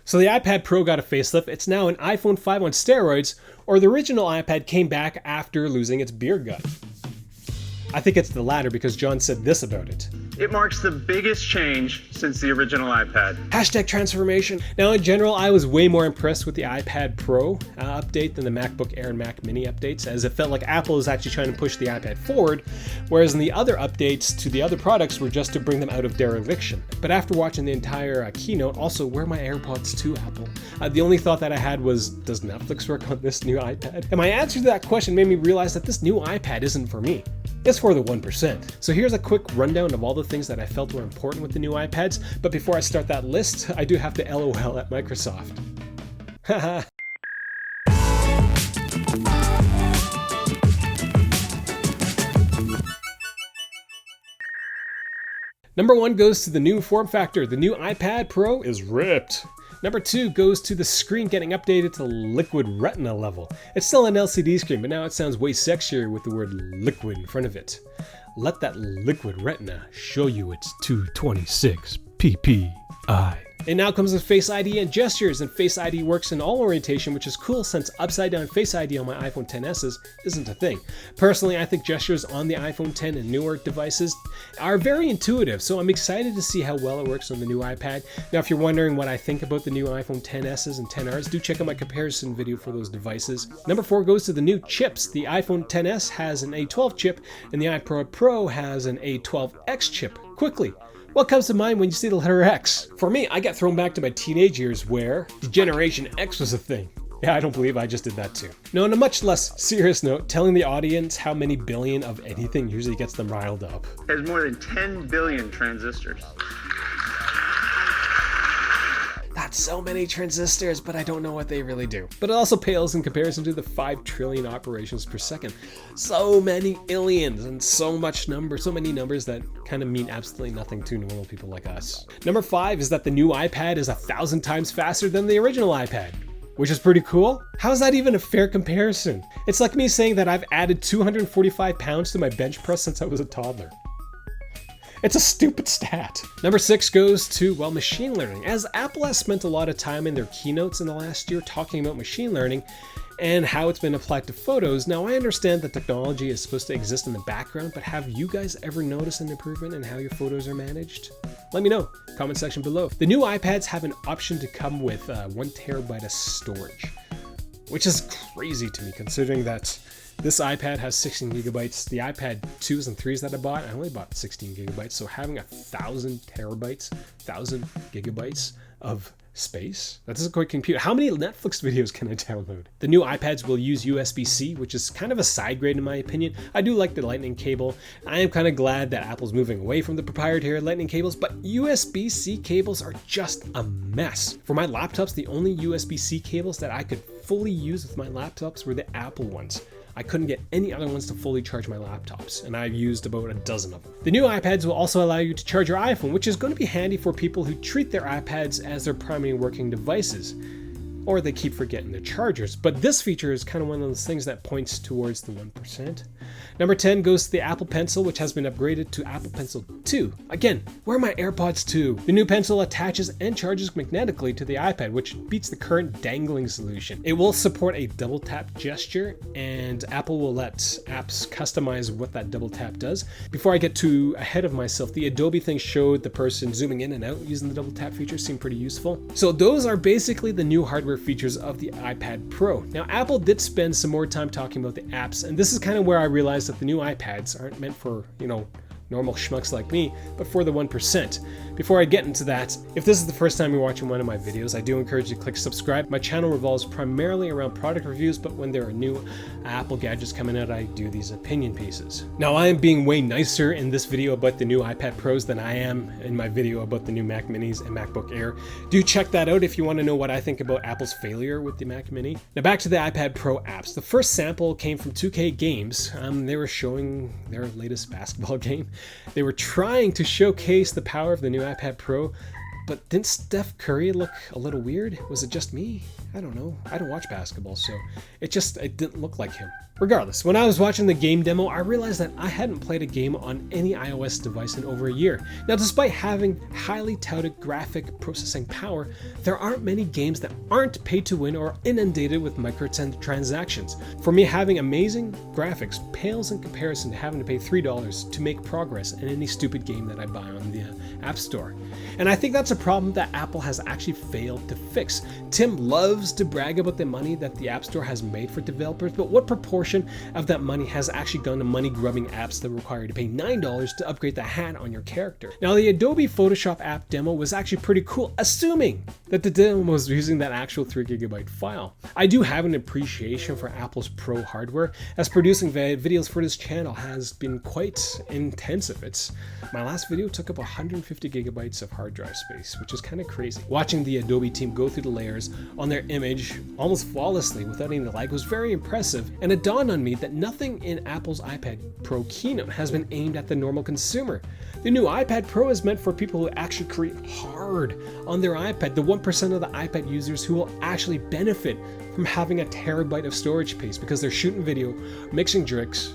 So the iPad Pro got a facelift. It's now an iPhone 5 on steroids, or the original iPad came back after losing its beer gut. I think it's the latter because John said this about it. It marks the biggest change since the original iPad. Hashtag transformation. Now in general, I was way more impressed with the iPad Pro update than the MacBook Air and Mac Mini updates, as it felt like Apple is actually trying to push the iPad forward, whereas in the other updates to the other products were just to bring them out of dereliction. But after watching the entire keynote, also, where are my AirPods 2, Apple? The only thought that I had was, does Netflix work on this new iPad? And my answer to that question made me realize that this new iPad isn't for me. It's for the 1%. So here's a quick rundown of all the things that I felt were important with the new iPads, but before I start that list, I do have to LOL at Microsoft. Haha. Number 1 goes to the new form factor. The new iPad Pro is ripped. Number 2 goes to the screen getting updated to LIQUID Retina level. It's still an LCD screen, but now it sounds way sexier with the word liquid in front of it. Let that LIQUID Retina show you its 226 ppi. It now comes with Face ID and gestures, and Face ID works in all orientation, which is cool since upside down Face ID on my iPhone XS's isn't a thing. Personally, I think gestures on the iPhone X and newer devices are very intuitive, so I'm excited to see how well it works on the new iPad. Now, if you're wondering what I think about the new iPhone XS's and XRs, do check out my comparison video for those devices. Number 4 goes to the new chips. The iPhone XS has an A12 chip, and the iPad Pro has an A12X chip. Quickly, what comes to mind when you see the letter X? For me, I get thrown back to my teenage years where Generation X was a thing. Yeah, I don't believe I just did that too. Now, on a much less serious note, telling the audience how many billion of anything usually gets them riled up. There's more than 10 billion transistors. That's so many transistors, but I don't know what they really do. But it also pales in comparison to the 5 trillion operations per second. So many illions and so many numbers that kind of mean absolutely nothing to normal people like us. Number 5 is that the new iPad is 1,000 times faster than the original iPad, which is pretty cool. How is that even a fair comparison? It's like me saying that I've added 245 pounds to my bench press since I was a toddler. It's a stupid stat. Number 6 goes to, well, machine learning. As Apple has spent a lot of time in their keynotes in the last year talking about machine learning and how it's been applied to photos. Now, I understand that technology is supposed to exist in the background, but have you guys ever noticed an improvement in how your photos are managed? Let me know, comment section below. The new iPads have an option to come with 1 terabyte of storage, which is crazy to me considering that this iPad has 16 gigabytes. The iPad 2s and 3s that I bought, I only bought 16 gigabytes. So having 1,000 terabytes, 1,000 gigabytes of space, that doesn't quite compute. How many Netflix videos can I download? The new iPads will use USB-C, which is kind of a side grade in my opinion. I do like the Lightning cable. I am kind of glad that Apple's moving away from the proprietary Lightning cables, but USB-C cables are just a mess. For my laptops, the only USB-C cables that I could fully use with my laptops were the Apple ones. I couldn't get any other ones to fully charge my laptops, and I've used about a dozen of them. The new iPads will also allow you to charge your iPhone, which is going to be handy for people who treat their iPads as their primary working devices, or they keep forgetting their chargers. But this feature is kind of one of those things that points towards the 1%. Number 10 goes to the Apple Pencil, which has been upgraded to Apple Pencil 2. Again, where are my AirPods 2? The new pencil attaches and charges magnetically to the iPad, which beats the current dangling solution. It will support a double tap gesture, and Apple will let apps customize what that double tap does. Before I get too ahead of myself, the Adobe thing showed the person zooming in and out using the double tap feature seemed pretty useful. So those are basically the new hardware features of the iPad Pro. Now, Apple did spend some more time talking about the apps, and this is kind of where I realized that the new iPads aren't meant for, normal schmucks like me, but for the 1%. Before I get into that, if this is the first time you're watching one of my videos, I do encourage you to click subscribe. My channel revolves primarily around product reviews, but when there are new Apple gadgets coming out, I do these opinion pieces. Now, I am being way nicer in this video about the new iPad Pros than I am in my video about the new Mac Minis and MacBook Air. Do check that out if you want to know what I think about Apple's failure with the Mac Mini. Now, back to the iPad Pro apps. The first sample came from 2K Games. They were showing their latest basketball game. They were trying to showcase the power of the new iPad Pro, But didn't Steph Curry look a little weird? Was it just me? I don't know. I don't watch basketball, so it didn't look like him. Regardless, when I was watching the game demo, I realized that I hadn't played a game on any iOS device in over a year. Now, despite having highly touted graphic processing power, there aren't many games that aren't pay to win or inundated with microtransactions. For me, having amazing graphics pales in comparison to having to pay $3 to make progress in any stupid game that I buy on the App Store. And I think that's a problem that Apple has actually failed to fix. Tim loves to brag about the money that the App Store has made for developers, but what proportion of that money has actually gone to money-grubbing apps that require you to pay $9 to upgrade the hat on your character? Now, the Adobe Photoshop app demo was actually pretty cool, assuming that the demo was using that actual 3GB file. I do have an appreciation for Apple's pro hardware, as producing videos for this channel has been quite intensive. My last video took up 150 gigabytes of hard drive space, which is kind of crazy. Watching the Adobe team go through the layers on their image almost flawlessly without any lag was very impressive, and it dawned on me that nothing in Apple's iPad Pro keynote has been aimed at the normal consumer. The new iPad Pro is meant for people who actually create hard on their iPad, the 1% of the iPad users who will actually benefit from having a terabyte of storage space because they're shooting video, mixing drinks,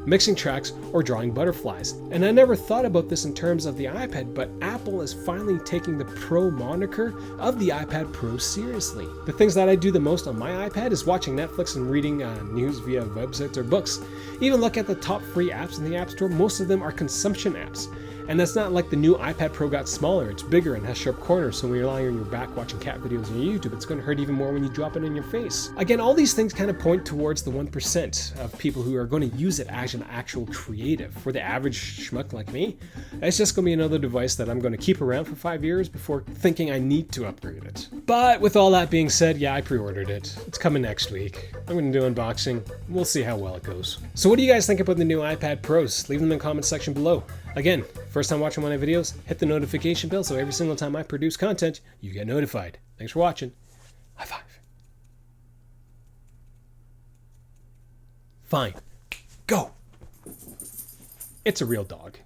mixing tracks, or drawing butterflies. And I never thought about this in terms of the iPad, but Apple is finally taking the Pro moniker of the iPad Pro seriously. The things that I do the most on my iPad is watching Netflix and reading news via websites or books. Even look at the top free apps in the App Store, most of them are consumption apps. And that's not like the new iPad Pro got smaller, it's bigger and has sharp corners, so when you're lying on your back watching cat videos on YouTube, it's going to hurt even more when you drop it in your face. Again, all these things kind of point towards the 1% of people who are going to use it as an actual creative. For the average schmuck like me, it's just going to be another device that I'm going to keep around for 5 years before thinking I need to upgrade it. But with all that being said, yeah, I pre-ordered it. It's coming next week. I'm going to do unboxing. We'll see how well it goes. So what do you guys think about the new iPad Pros? Leave them in the comment section below. Again, first time watching one of my videos, hit the notification bell so every single time I produce content, you get notified. Thanks for watching. High five. Fine. Go. It's a real dog.